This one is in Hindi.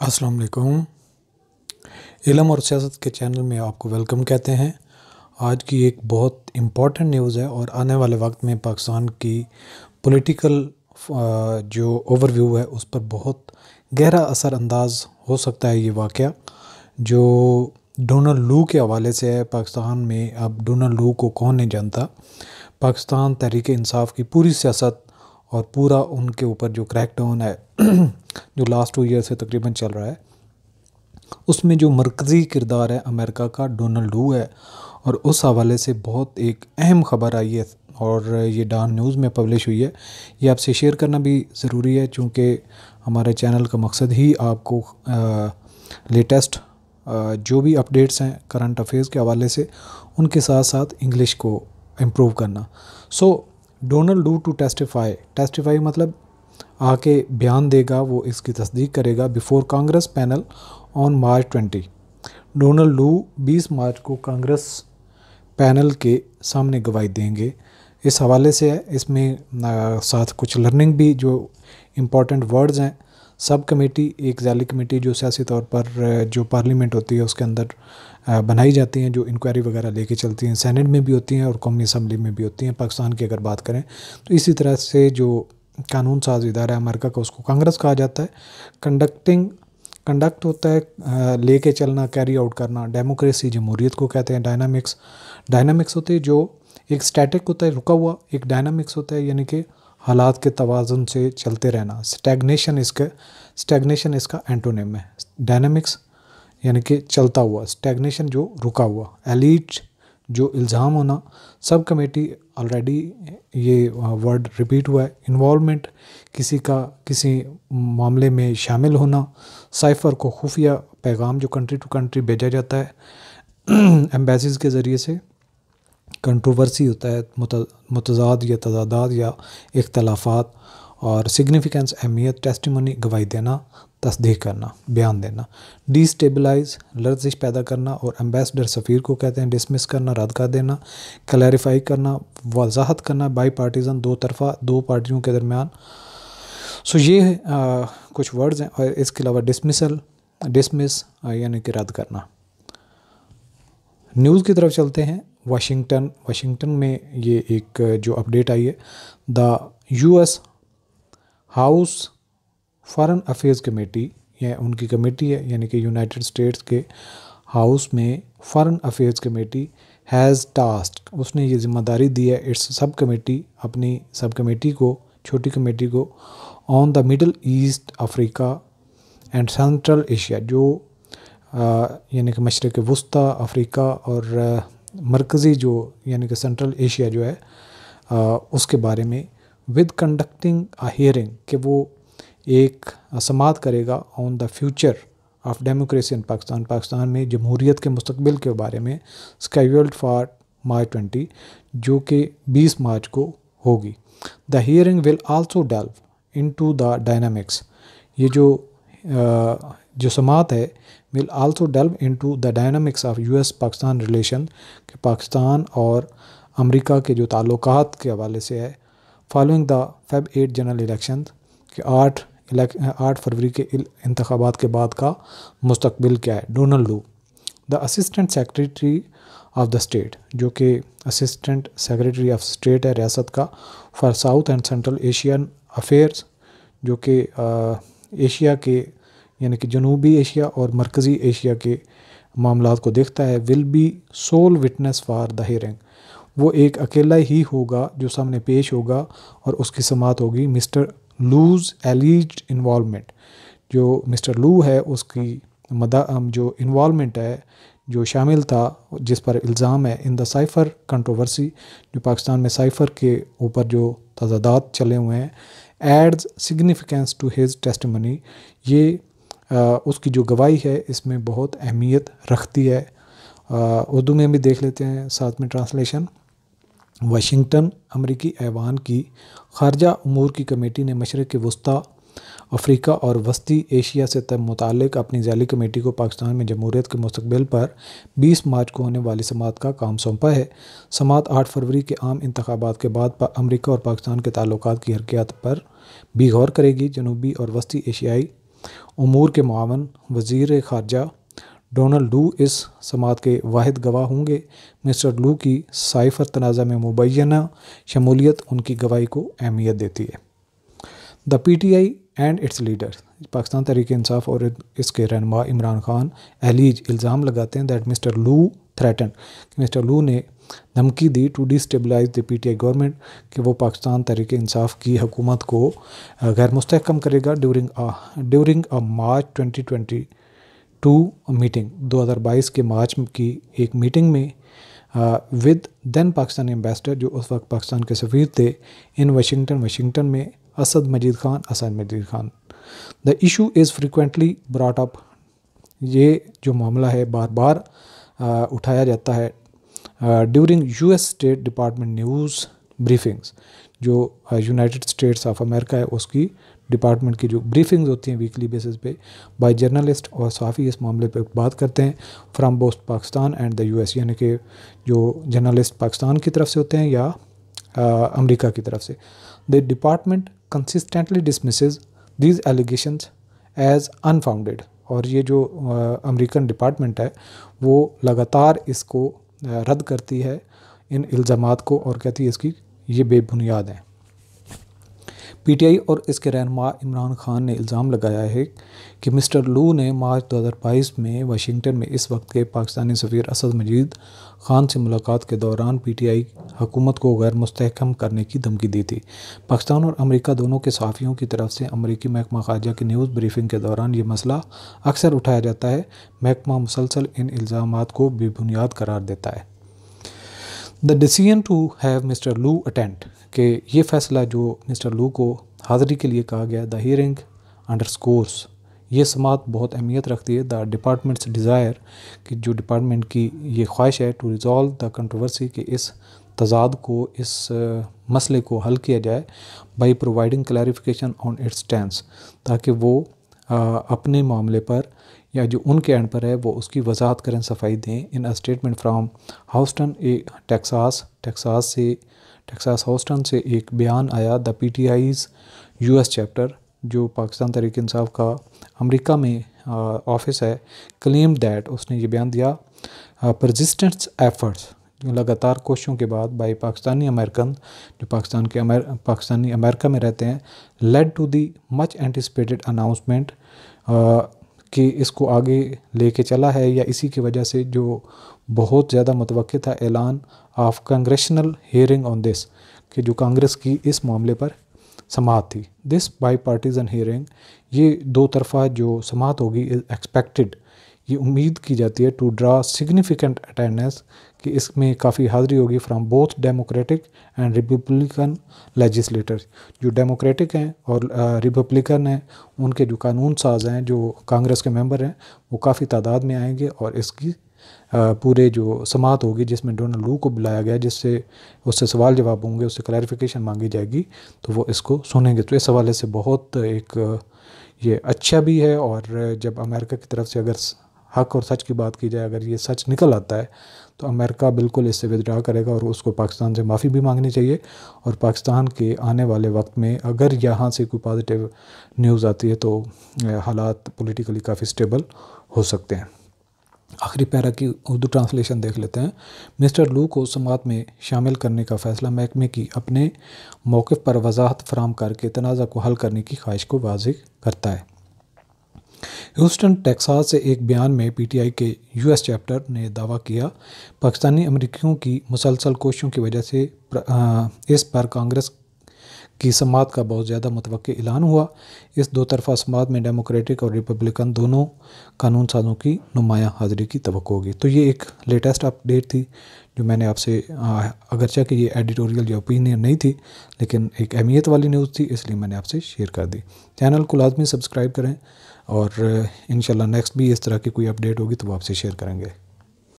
अस्सलाम वालेकुम। इल्म और सियासत के चैनल में आपको वेलकम कहते हैं। आज की एक बहुत इम्पॉर्टेंट न्यूज़ है और आने वाले वक्त में पाकिस्तान की पॉलिटिकल जो ओवरव्यू है उस पर बहुत गहरा असर अंदाज हो सकता है। ये वाक़या जो डोनाल्ड लू के हवाले से है। पाकिस्तान में अब डोनाल्ड लू को कौन नहीं जानता। पाकिस्तान तहरीक इंसाफ की पूरी सियासत और पूरा उनके ऊपर जो क्रैकडाउन है जो लास्ट 2 ईयर से तकरीबन चल रहा है, उसमें जो मरकज़ी किरदार है अमेरिका का डोनाल्ड लू है। और उस हवाले से बहुत एक अहम ख़बर आई है और ये डॉन न्यूज़ में पब्लिश हुई है। ये आपसे शेयर करना भी ज़रूरी है चूँकि हमारे चैनल का मकसद ही आपको लेटेस्ट जो भी अपडेट्स हैं करंट अफेयर्स के हवाले से, उनके साथ साथ इंग्लिश को इम्प्रूव करना। सो डोनाल्ड लू टू टेस्टिफाई मतलब आके बयान देगा, वो इसकी तस्दीक करेगा before Congress panel on March 20। Donald लू 20 मार्च को कांग्रेस पैनल के सामने गवाही देंगे। इस हवाले से है, इसमें साथ कुछ लर्निंग भी जो इम्पोर्टेंट वर्ड्स हैं। सब कमेटी, एक ज़ैली कमेटी जो सियासी तौर पर जो पार्लियामेंट होती है उसके अंदर बनाई जाती हैं, जो इंक्वायरी वगैरह लेके चलती हैं, सेनेट में भी होती हैं और कौमी असम्बली में भी होती हैं। पाकिस्तान की अगर बात करें तो इसी तरह से जो कानून साज इदारा है अमेरिका का, उसको कांग्रेस कहा जाता है। कंडक्ट होता है लेके चलना, कैरी आउट करना। डेमोक्रेसी जमहूरियत को कहते हैं। डायनामिक्स होते हैं जो एक स्टैटिक होता है, रुका हुआ। एक डायनामिक्स होता है यानी कि हालात के तवाज़ुन से चलते रहना। स्टैग्नेशन इसका एंटोनिम है। डायनामिक्स यानी कि चलता हुआ, स्टैग्नेशन जो रुका हुआ, एलीट जो इल्ज़ाम होना। सब कमेटी ऑलरेडी ये वर्ड रिपीट हुआ है। इन्वॉल्वमेंट किसी मामले में शामिल होना। साइफ़र को खुफिया पैगाम जो कंट्री टू कंट्री भेजा जाता है एम्बेसीज़ के ज़रिए से। कंट्रोवर्सी होता है मुतज़ाद या तज़ादात या इख्तलाफात। और सिग्निफिकेंस अहमियत, टेस्टिमनी गवाही देना, तस्दीक करना, बयान देना। डिस्टेबलाइज लर्जिश पैदा करना। और एम्बेसडर सफ़ीर को कहते हैं डिसमिस करना, रद्द कर देना। क्लैरिफाई करना, वजाहत करना। बाई पार्टीज़न, दो तरफ़ा, दो पार्टियों के दरमियान। सो ये कुछ वर्ड्स हैं। और इसके अलावा डिसमिस यानी कि रद्द करना। न्यूज़ की तरफ चलते हैं। वाशिंगटन में ये एक जो अपडेट आई है, the US house foreign affairs committee, यह उनकी कमेटी है यानी कि यूनाइटेड स्टेट्स के हाउस में foreign affairs committee has task, उसने ये जिम्मेदारी दी है इट्स सब कमेटी, अपनी सब कमेटी को, छोटी कमेटी को, on the middle east, Africa and central Asia, जो यानी कि मशरक़ वस्ता, अफ्रीका और मरकज़ी जो यानी कि सेंट्रल एशिया जो है उसके बारे में, विद कंडक्टिंग अ हियरिंग, कि वो एक समाअत करेगा on the future of democracy in Pakistan में जमहूरियत के मुस्तकबिल के बारे में, स्केड्यूल्ड फॉर मार्च 20, जो कि 20 मार्च को होगी। The hearing will also delve into the dynamics, ये जो समाअत है will also delve into the dynamics of US Pakistan relation, कि पाकिस्तान और अमेरिका के जो ताल्लुकात के हवाले से है। Following the Feb 8 general election, कि 8 फरवरी के इंतखाबात के बाद का मुस्तकबिल क्या है। डोनाल्ड लू, the assistant secretary of the state, जो कि असिस्टेंट सेक्रेटरी ऑफ स्टेट है रियासत का, for south and central Asian affairs, जो कि एशिया के यानी कि जनूबी एशिया और मरकज़ी एशिया के मामलात को देखता है। Will be sole witness for the hearing, वो एक अकेला ही होगा जो सामने पेश होगा और उसकी समाअत होगी। मिस्टर लूज एलिज्ड इन्वॉल्वमेंट, जो मिस्टर लू है उसकी जो इन्वॉल्वमेंट है, जो शामिल था, जिस पर इल्ज़ाम है, इन द साइफ़र कंट्रोवर्सी, जो पाकिस्तान में साइफ़र के ऊपर जो तज़ादात चले हुए हैं, adds significance to his testimony, ये उसकी जो गवाही है इसमें बहुत अहमियत रखती है। उर्दू में भी देख लेते हैं साथ में ट्रांसलेशन। वाशिंगटन अमरीकी ऐवान की खारजा उमूर की कमेटी ने मशरक़ वस्ता, अफ्रीका और वस्ती एशिया से मुताल्लिक़ अपनी ज़ैली कमेटी को पाकिस्तान में जमहूरियत के मुस्तकबिल पर 20 मार्च को होने वाली समाअत का काम सौंपा है। समाअत 8 फरवरी के आम इंतखाबात के बाद अमरीका और पाकिस्तान के ताल्लुकात की हरकियात पर भी गौर करेगी। जनूबी और वस्ती एशियाई उमूर के मुआवन वज़ीर ख़ारजा डोनाल्ड लू इस समात के वाहिद गवाह होंगे। मिस्टर लू की साइफ़र तनाज़ा में मुबैना शमूलियत उनकी गवाही को अहमियत देती है। The PTI and its leader, Pakistan Tehreek Insaf और इसके रहनुमा इमरान खान अलीज इल्ज़ाम लगाते हैं that mister Lu threaten, mister Lu ने धमकी दी to destabilise the PTI government, कि वो पाकिस्तान तहरीक इंसाफ की हुकूमत को गैर मुस्तहकम करेगा ड्यूरिंग अ मार्च 2022 मीटिंग, 2022 के मार्च की एक मीटिंग में विद देन पाकिस्तानी एम्बेसडर, जो उस वक्त पाकिस्तान के सफ़ीर थे इन वाशिंगटन में, Asad Majeed Khan. The issue is frequently brought up, ये जो मामला है बार बार उठाया जाता है during US state department news briefings, जो यूनाइटेड स्टेट्स ऑफ अमेरिका है उसकी डिपार्टमेंट की जो ब्रीफिंग्स होती हैं वीकली बेसिस पे बाय जर्नलिस्ट और सहाफ़ी इस मामले पे बात करते हैं from both Pakistan and the US, यानी कि जो जर्नलिस्ट पाकिस्तान की तरफ से होते हैं या अमेरिका की तरफ से। The department consistently dismisses these allegations as unfounded, और ये जो अमेरिकन डिपार्टमेंट है वो लगातार इसको रद्द करती है इन इल्ज़ामात को और कहती है इसकी ये बेबुनियाद हैं। PTI और इसके रहनुमा इमरान खान ने इल्ज़ाम लगाया है कि मिस्टर लू ने मार्च 2022 में वाशिंगटन में इस वक्त के पाकिस्तानी सफ़ीर असद मजीद ख़ान से मुलाकात के दौरान PTI हुकूमत को गैर मुस्तहकम करने की धमकी दी थी। पाकिस्तान और अमेरिका दोनों के सहाफ़ियों की तरफ से अमेरिकी महकमा ख़ारजा की न्यूज़ ब्रीफिंग के दौरान ये मसला अक्सर उठाया जाता है। महकमा मुसलसल इन इल्ज़ामात को बेबुनियाद करार देता है। The decision to have mister Lu attend, कि ये फ़ैसला जो मिस्टर लू को हाज़िरी के लिए कहा गया, द हियरिंग अंडरस्कोर्स, ये समात बहुत अहमियत रखती है द डिपार्टमेंट्स डिज़ायर, कि जो डिपार्टमेंट की ये ख्वाहिश है टू रिज़ॉल्व द कंट्रोवर्सी, कि इस तज़ाद को, इस मसले को हल किया जाए by providing clarification on it's stance, ताकि वो अपने मामले पर या जो उनके एंड पर है वो उसकी वजाहत करें, सफाई दें। In a statement from Houston Texas Houston से एक बयान आया, द PTI's US चैप्टर, जो पाकिस्तान तहरीक इंसाफ का अमेरिका में ऑफिस है, क्लेम दैट, उसने ये बयान दिया, परसिस्टेंट एफर्ट्स, लगातार कोशिशों के बाद बाई पाकिस्तानी अमेरिकन, जो पाकिस्तानी अमेरिका में रहते हैं, led to the much anticipated announcement, कि इसको आगे लेके चला है या इसी की वजह से जो बहुत ज़्यादा मुतवक्किल था ऐलान of congressional hearing on this, कि जो कांग्रेस की इस मामले पर समाअत थी। दिस बाई पार्टीजन हियरिंग, ये दो तरफ़ा जो समाअत होगी, इज़ एक्सपेक्टेड, ये उम्मीद की जाती है, टू ड्रा सिग्निफिकेंट अटेंडेंस, कि इसमें काफ़ी हाज़िरी होगी from both democratic and Republican legislators, जो डेमोक्रेटिक हैं और रिपब्लिकन हैं, उनके जो कानून साज हैं, जो कांग्रेस के मेंबर हैं, वो काफ़ी तादाद में आएंगे और इसकी पूरे जो समाअत होगी जिसमें डोनाल्ड लू को बुलाया गया, जिससे उससे सवाल जवाब होंगे, उससे क्लैरिफिकेशन मांगी जाएगी, तो वो इसको सुनेंगे। तो इस हवाले से बहुत एक ये अच्छा भी है, और जब अमेरिका की तरफ से अगर हक और सच की बात की जाए, अगर ये सच निकल आता है तो अमेरिका बिल्कुल इससे विदड्रा करेगा और उसको पाकिस्तान से माफ़ी भी मांगनी चाहिए, और पाकिस्तान के आने वाले वक्त में अगर यहाँ से कोई पॉजिटिव न्यूज़ आती है तो हालात पॉलिटिकली काफ़ी स्टेबल हो सकते हैं। आखिरी पैरा की उर्दू ट्रांसलेशन देख लेते हैं। मिस्टर लू को समाअत में शामिल करने का फ़ैसला महकमे की अपने मौक़िफ़ पर वजाहत फराम करके तनाज़ा को हल करने की ख्वाहिश को वाज़ेह करता है। ह्यूस्टन टेक्सास से एक बयान में PTI के US चैप्टर ने दावा किया, पाकिस्तानी अमरीकियों की मुसलसल कोशिशों की वजह से इस पर कांग्रेस की समाअत का बहुत ज़्यादा मुतवक्किल ऐलान हुआ। इस दो तरफ़ा समाअत में डेमोक्रेटिक और रिपब्लिकन दोनों कानून साजों की नुमायाँ हाज़िरी की तवक्को होगी। तो ये एक लेटेस्ट अपडेट थी जो मैंने आपसे, अगरचे कि ये एडिटोरियल या ओपिनियन नहीं थी, लेकिन एक अहमियत वाली न्यूज़ थी, इसलिए मैंने आपसे शेयर कर दी। चैनल को लाजमी सब्सक्राइब करें और इंशाल्लाह नेक्स्ट भी इस तरह की कोई अपडेट होगी तो वो आपसे शेयर करेंगे।